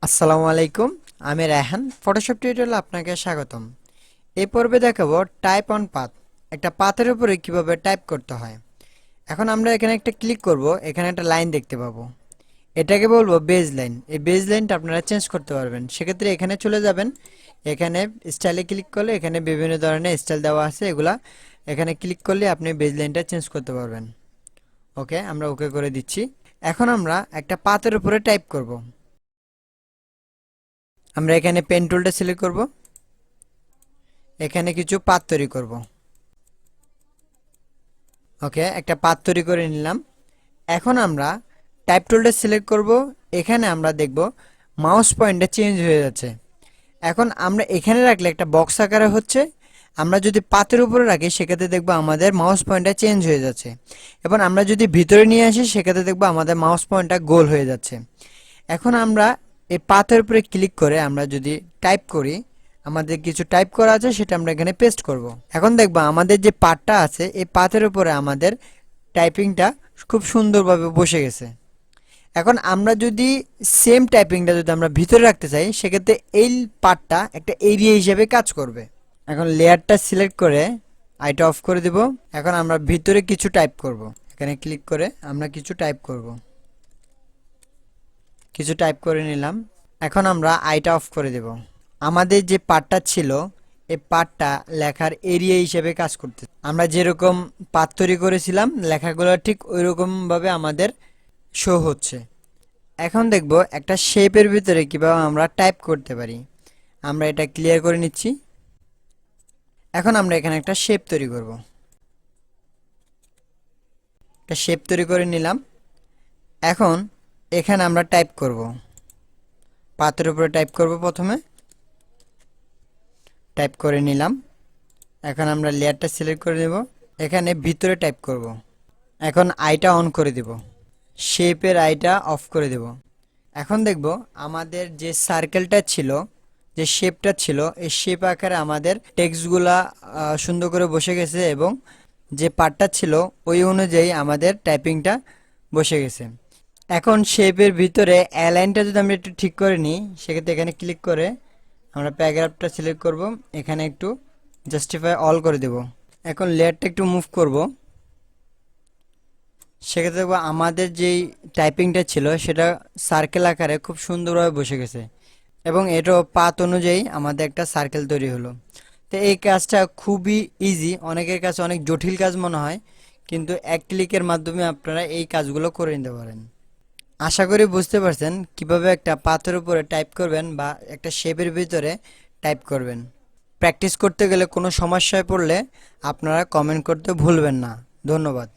আসসালামু আলাইকুম, আমি রায়হান। ফটোশপ টিউটোরিয়ালে আপনাকে স্বাগতম। এই পর্বে দেখাবো টাইপ অন পাথ, একটা পাথের উপরে কিভাবে টাইপ করতে হয়। এখন আমরা এখানে একটা ক্লিক করব, এখানে একটা লাইন দেখতে পাবো, এটাকে বলবো বেজ লাইন। এই বেজ লাইনটা আপনারা চেঞ্জ করতে পারবেন, সেক্ষেত্রে এখানে চলে যাবেন। এখানে স্টাইলে ক্লিক করলে এখানে বিভিন্ন ধরনের স্টাইল দেওয়া আছে, এগুলা এখানে ক্লিক করলে আপনি বেজ লাইনটা চেঞ্জ করতে পারবেন। ওকে, আমরা ওকে করে দিচ্ছি। এখন আমরা একটা পাথের উপরে টাইপ করব। আমরা এখানে পেন টুলটা সিলেক্ট করব, এখানে কিছু পাত তৈরি করব। ওকে, একটা পাত তৈরি করে নিলাম। এখন আমরা টাইপ টুলটা সিলেক্ট করব। এখানে আমরা দেখব মাউস পয়েন্টটা চেঞ্জ হয়ে যাচ্ছে। এখন আমরা এখানে রাখলে একটা বক্স আকারে হচ্ছে, আমরা যদি পাতের উপরে রাখি সেক্ষেত্রে দেখবো আমাদের মাউস পয়েন্টটা চেঞ্জ হয়ে যাচ্ছে। এবং আমরা যদি ভিতরে নিয়ে আসি সেক্ষেত্রে দেখবো আমাদের মাউস পয়েন্টটা গোল হয়ে যাচ্ছে। এখন আমরা এই পাতের উপরে ক্লিক করে আমরা যদি টাইপ করি, আমাদের কিছু টাইপ করা আছে সেটা আমরা এখানে পেস্ট করব। এখন দেখবা আমাদের যে পাতটা আছে এই পাতের উপরে আমাদের টাইপিংটা খুব সুন্দরভাবে বসে গেছে। এখন আমরা যদি সেম টাইপিংটা যদি আমরা ভিতরে রাখতে চাই সেক্ষেত্রে এই পার্টটা একটা এরিয়া হিসেবে কাজ করবে। এখন লেয়ারটা সিলেক্ট করে আইটা অফ করে দেব। এখন আমরা ভিতরে কিছু টাইপ করব, এখানে ক্লিক করে আমরা কিছু টাইপ করব। কিছু টাইপ করে নিলাম। এখন আমরা আইটা অফ করে দেব। আমাদের যে পার্টটা ছিল এই পার্টটা লেখার এরিয়া হিসেবে কাজ করতে, আমরা যেরকম পাত তৈরি করেছিলাম লেখাগুলো ঠিক ওইরকম ভাবে আমাদের শো হচ্ছে। এখন দেখব একটা শেপের ভিতরে কিভাবে আমরা টাইপ করতে পারি। আমরা এটা ক্লিয়ার করে নিচ্ছি। এখন আমরা এখানে একটা শেপ তৈরি করব। একটা শেপ তৈরি করে নিলাম। এখন এখানে আমরা টাইপ করব, পাতের উপরে টাইপ করব। প্রথমে টাইপ করে নিলাম। এখন আমরা লেয়ারটা সিলেক্ট করে দেব, এখানে ভিতরে টাইপ করব। এখন আইটা অন করে দেব, শেপের আইটা অফ করে দেব। এখন দেখব আমাদের যে সার্কেলটা ছিল, যে শেপটা ছিল, এই শেপ আকারে আমাদের টেক্সটগুলা সুন্দর করে বসে গেছে এবং যে পার্টটা ছিল ওই অনুযায়ী আমাদের টাইপিংটা বসে গেছে। এখন শেপের ভিতরে অ্যালাইনটা যদি আমরা একটু ঠিক করে নিই সেক্ষেত্রে এখানে ক্লিক করে আমরা প্যারাগ্রাফটা সিলেক্ট করব, এখানে একটু জাস্টিফাই অল করে দেব। এখন লেয়ারটা একটু মুভ করব, সেক্ষেত্রে দেখবো আমাদের যেই টাইপিংটা ছিল সেটা সার্কেল আকারে খুব সুন্দরভাবে বসে গেছে এবং এটাও পাত অনুযায়ী আমাদের একটা সার্কেল তৈরি হলো। তো এই কাজটা খুবই ইজি, অনেকের কাছে অনেক জটিল কাজ মনে হয়, কিন্তু এক ক্লিকের মাধ্যমে আপনারা এই কাজগুলো করে নিতে পারেন। আশা করি বুঝতে পারছেন কিভাবে একটা পাতের উপরে টাইপ করবেন বা একটা শেপের ভিতরে টাইপ করবেন। প্র্যাকটিস করতে গেলে কোনো সমস্যায় পড়লে আপনারা কমেন্ট করতে ভুলবেন না। ধন্যবাদ।